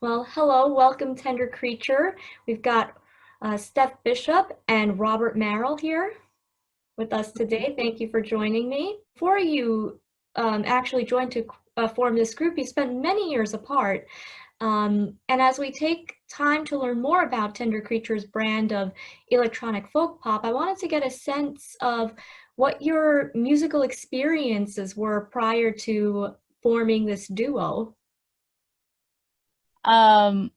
Well, hello, welcome, Tender Creature. We've got Steph Bishop and Robert Merrill here with us today. Thank you for joining me. Before you actually joined to form this group, you spent many years apart. And as we take time to learn more about Tender Creature's brand of electronic folk pop, I wanted to get a sense of what your musical experiences were prior to forming this duo. Um,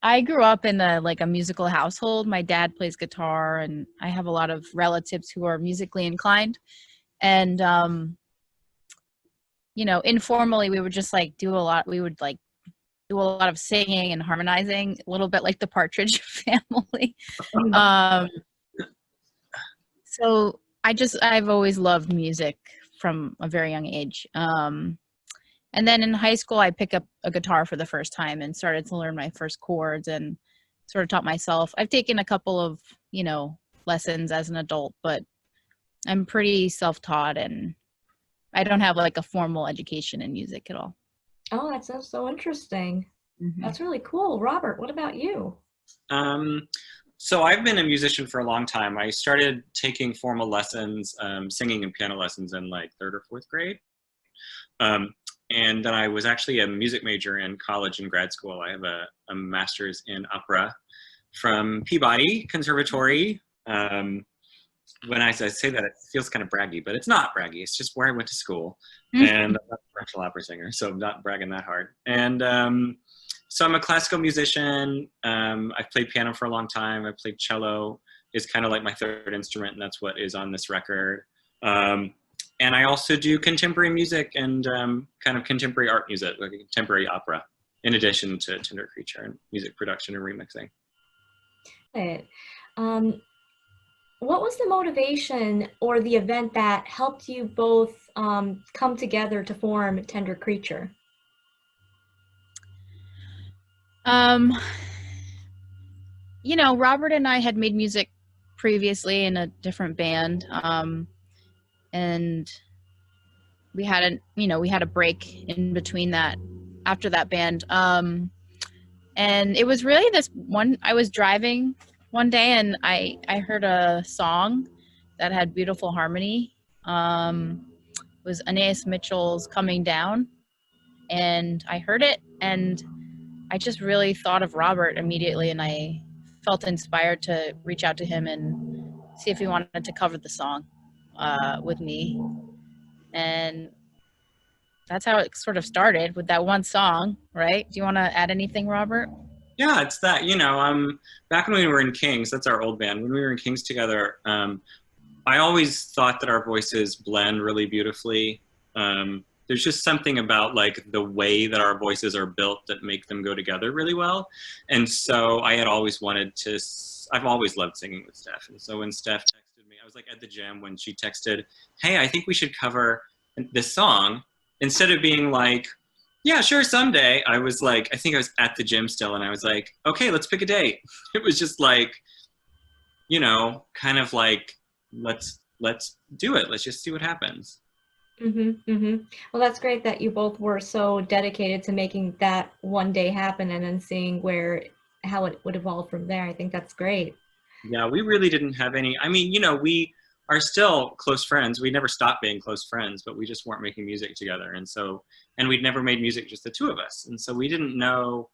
I grew up in a musical household. My dad plays guitar, and I have a lot of relatives who are musically inclined. And informally, we would just like do a lot. We would like do a lot of singing and harmonizing, a little bit like the Partridge Family. Um, so I've always loved music from a very young age. And then in high school, I picked up a guitar for the first time and started to learn my first chords and sort of taught myself. I've taken a couple of, lessons as an adult, but I'm pretty self-taught and I don't have like a formal education in music at all. Oh, that sounds so interesting. Hmm. That's really cool. Robert, what about you? Um, so I've been a musician for a long time. I started taking formal lessons, singing and piano lessons in like third or fourth grade. Um, and then I was actually a music major in college and grad school. I have a master's in opera from Peabody Conservatory. When I say that, it feels kind of braggy, but it's not braggy. It's just where I went to school. And I'm not a professional opera singer, so I'm not bragging that hard. And so I'm a classical musician. I've played piano for a long time. I played cello. Is kind of like my third instrument, and that's what is on this record. Um, and I also do contemporary music and kind of contemporary art music, like contemporary opera, in addition to Tender Creature and music production and remixing. Right. Um, what was the motivation or the event that helped you both come together to form Tender Creature? Um, Robert and I had made music previously in a different band. And we had a break in between that after that band. And it was really this one. I was driving one day and I heard a song that had beautiful harmony. It was Anais Mitchell's Coming Down, and I heard it and I just really thought of Robert immediately, and I felt inspired to reach out to him and see if he wanted to cover the song with me. And that's how it sort of started with that one song, right? Do you want to add anything, Robert? Yeah, it's that, back when we were in Kings, that's our old band, when we were in Kings together, I always thought that our voices blend really beautifully. There's just something about like the way that our voices are built that make them go together really well. And so I had always wanted to, I've always loved singing with Steph. And so when Steph texted me, I was like at the gym when she texted, hey, I think we should cover this song. Instead of being like, yeah, sure, someday, I was like, I think I was at the gym still and I was like, okay, let's pick a date. It was just like, kind of like, let's do it. Let's just see what happens. Well, that's great that you both were so dedicated to making that one day happen and then seeing how it would evolve from there. I think that's great. Yeah, we really didn't have any. I mean, we are still close friends. We never stopped being close friends, but we just weren't making music together. And we'd never made music just the two of us. And so we didn't know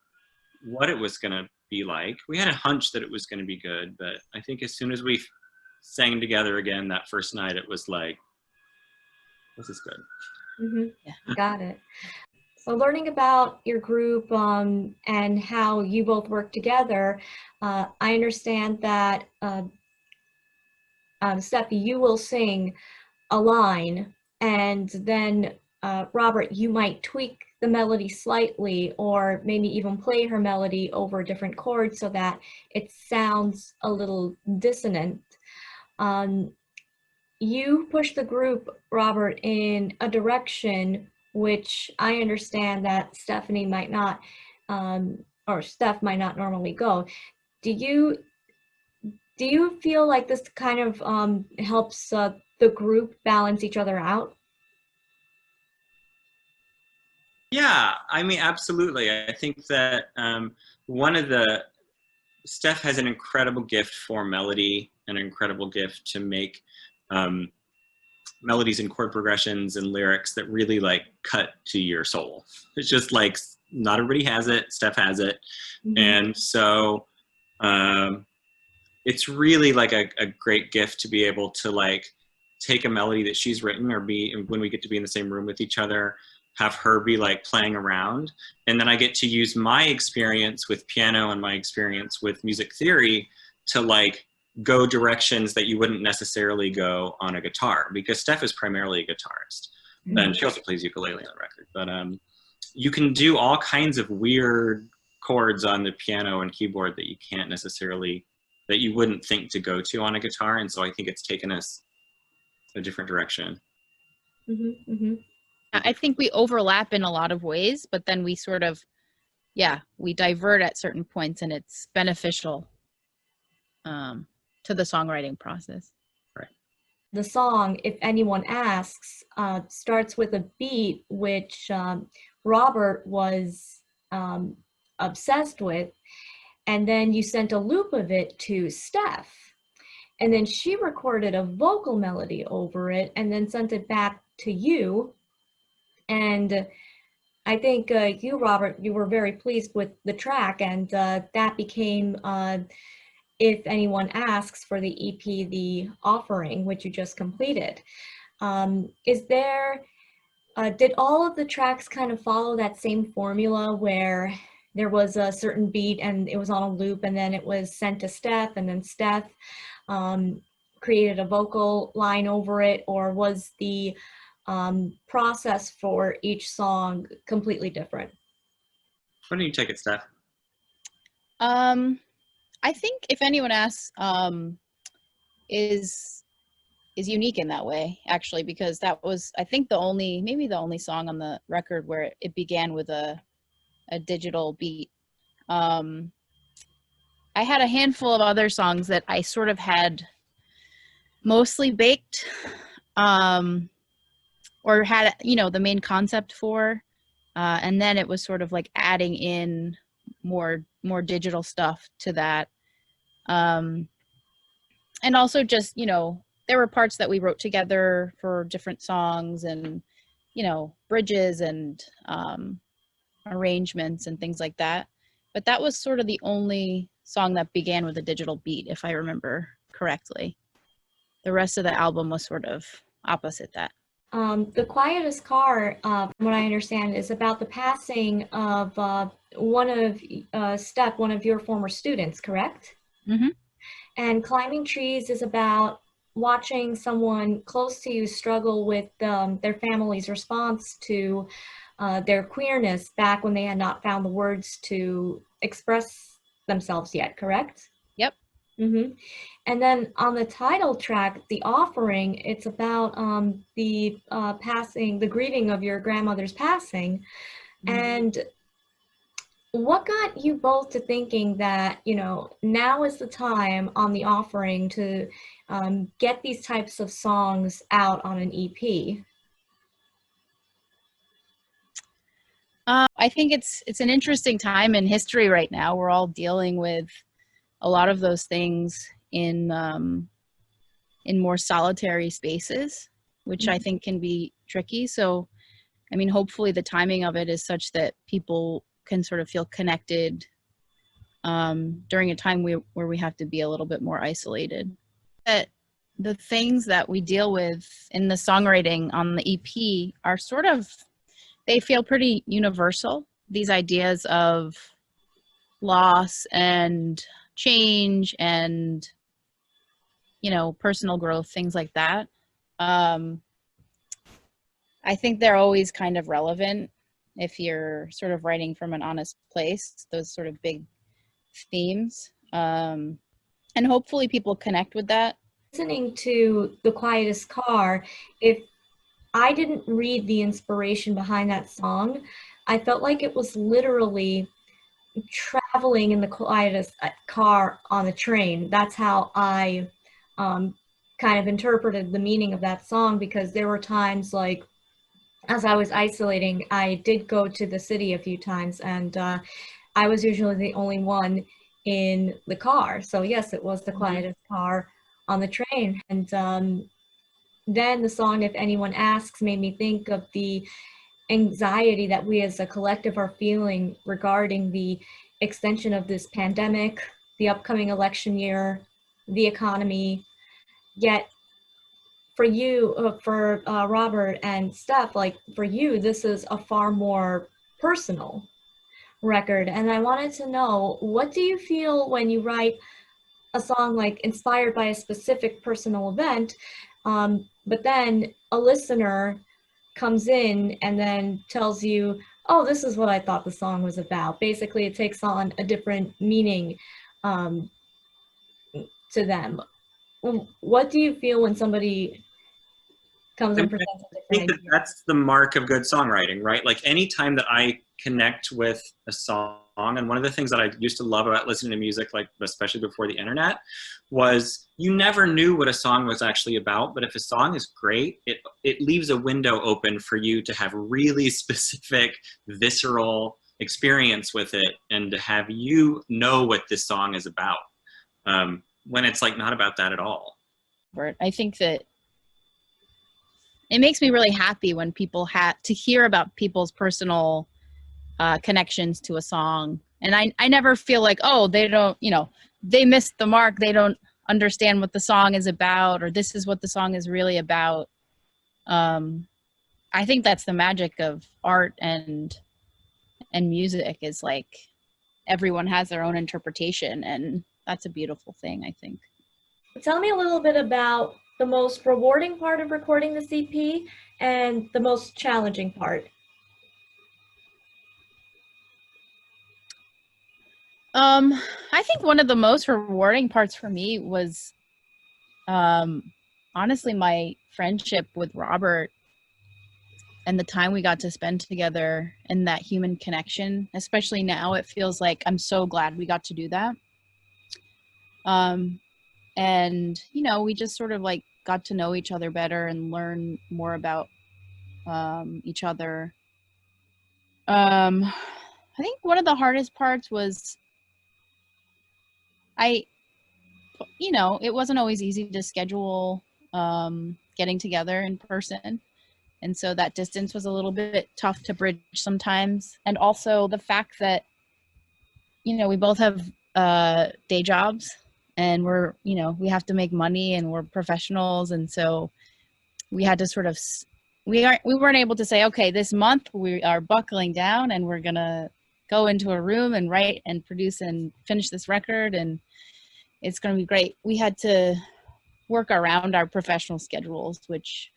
what it was going to be like. We had a hunch that it was going to be good, but I think as soon as we sang together again that first night, it was like, this is good. Yeah. Got it. So learning about your group and how you both work together, I understand that Steffi, you will sing a line, and then Robert, you might tweak the melody slightly, or maybe even play her melody over different chords so that it sounds a little dissonant. Um, you push the group, Robert, in a direction which I understand that Stephanie might not, or Steph might not normally go. Do you do you feel like this kind of helps the group balance each other out? Yeah, I mean, absolutely. I think that one of the Steph has an incredible gift for melody, an incredible gift to make um, melodies and chord progressions and lyrics that really like cut to your soul. It's just like not everybody has it. Steph has it, and so um, it's really like a great gift to be able to like take a melody that she's written or be when we get to be in the same room with each other, have her be like playing around, and then I get to use my experience with piano and my experience with music theory to like go directions that you wouldn't necessarily go on a guitar, because Steph is primarily a guitarist and she also plays ukulele on the record, but you can do all kinds of weird chords on the piano and keyboard that you can't necessarily, that you wouldn't think to go to on a guitar. And so I think it's taken us a different direction. I think we overlap in a lot of ways, but then we sort of, we divert at certain points, and it's beneficial to the songwriting process. Right. The song, If Anyone Asks, starts with a beat which Robert was obsessed with, and then you sent a loop of it to Steph, and then she recorded a vocal melody over it and then sent it back to you. And I think you, Robert, you were very pleased with the track, and that became If Anyone Asks for the EP, The Offering, which you just completed. Is there, did all of the tracks kind of follow that same formula where there was a certain beat and it was on a loop and then it was sent to Steph, and then Steph created a vocal line over it, or was the process for each song completely different? Why don't you take it, Steph? I think If Anyone Asks is unique in that way, actually, because that was, I think, maybe the only song on the record where it began with a digital beat. I had a handful of other songs that I sort of had mostly baked, or had, the main concept for, and then it was sort of like adding in more digital stuff to that. And also just, there were parts that we wrote together for different songs, and, bridges and arrangements and things like that. But that was sort of the only song that began with a digital beat, if I remember correctly. The rest of the album was sort of opposite that. The Quietest Car, from what I understand, is about the passing of one of your former students, correct? Mm-hmm. And Climbing Trees is about watching someone close to you struggle with their family's response to their queerness back when they had not found the words to express themselves yet, correct? Yep. Mm-hmm. And then on the title track, The Offering, it's about the grieving of your grandmother's passing. Mm-hmm. And what got you both to thinking that, now is the time on The Offering to get these types of songs out on an EP? I think it's an interesting time in history right now. We're all dealing with a lot of those things in more solitary spaces, which I think can be tricky. So, I mean, hopefully the timing of it is such that people can sort of feel connected during a time where we have to be a little bit more isolated. That the things that we deal with in the songwriting on the EP are sort of, they feel pretty universal. These ideas of loss and change and, personal growth, things like that. I think they're always kind of relevant if you're sort of writing from an honest place, those sort of big themes. And hopefully people connect with that. Listening to The Quietest Car, if I didn't read the inspiration behind that song, I felt like it was literally traveling in the quietest car on the train. That's how I kind of interpreted the meaning of that song, because there were times like as I was isolating, I did go to the city a few times, and I was usually the only one in the car. So yes, it was the quietest car on the train. And then the song "If Anyone Asks" made me think of the anxiety that we as a collective are feeling regarding the extension of this pandemic, the upcoming election year, the economy. Yet for you, for Robert and Steph, like for you, this is a far more personal record. And I wanted to know, what do you feel when you write a song like inspired by a specific personal event, but then a listener comes in and then tells you, oh, this is what I thought the song was about. Basically, it takes on a different meaning um, to them. What do you feel when somebody comes I and mean, presents a I think different that idea? that's the mark of good songwriting, right? Like anytime that I connect with a song, and one of the things that I used to love about listening to music, like especially before the internet, was you never knew what a song was actually about. But if a song is great, it leaves a window open for you to have really specific, visceral experience with it, and to have you know what this song is about. When it's like not about that at all. I think that it makes me really happy when people have to hear about people's personal connections to a song. And I never feel like, oh, they don't, they missed the mark. They don't understand what the song is about, or this is what the song is really about. I think that's the magic of art and music, is like everyone has their own interpretation, and that's a beautiful thing, I think. Tell me a little bit about the most rewarding part of recording the CP and the most challenging part. I think one of the most rewarding parts for me was honestly my friendship with Robert and the time we got to spend together, and that human connection. Especially now, it feels like I'm so glad we got to do that. And we just sort of like got to know each other better and learn more about each other. I think one of the hardest parts was it wasn't always easy to schedule getting together in person. And so that distance was a little bit tough to bridge sometimes. And also the fact that, we both have day jobs, and we have to make money, and we're professionals. And so we had to sort of, we weren't able to say, okay, this month we are buckling down and we're going to go into a room and write and produce and finish this record, and it's going to be great. We had to work around our professional schedules, which,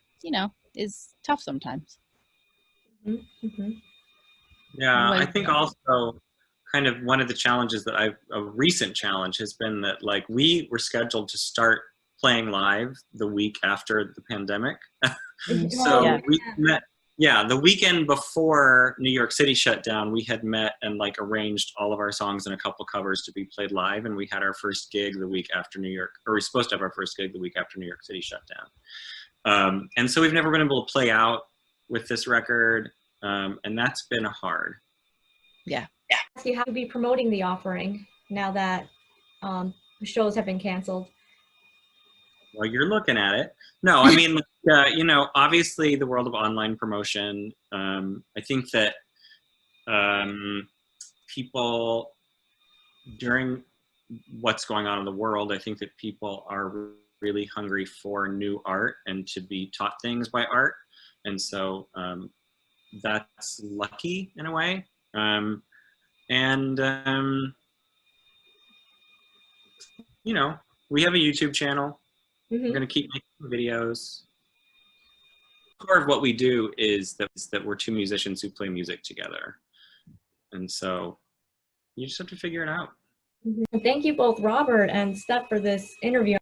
is tough sometimes. Mm-hmm. Yeah, I think also kind of one of the challenges that a recent challenge has been that like we were scheduled to start playing live the week after the pandemic. So Yeah. we met, the weekend before New York City shut down, we had met and like arranged all of our songs and a couple covers to be played live. And we had our first gig the week after New York, or we were supposed to have our first gig the week after New York City shut down. And so we've never been able to play out with this record. And that's been hard. Yeah. So you have to be promoting the offering now that shows have been canceled. Well, you're looking at it. No, I mean, obviously the world of online promotion, I think that people, during what's going on in the world, I think that people are really hungry for new art and to be taught things by art. And so that's lucky in a way. We have a YouTube channel. Mm-hmm. We're going to keep making videos. Core of what we do is that we're two musicians who play music together. And so you just have to figure it out. Mm-hmm. Thank you both, Robert and Steph, for this interview.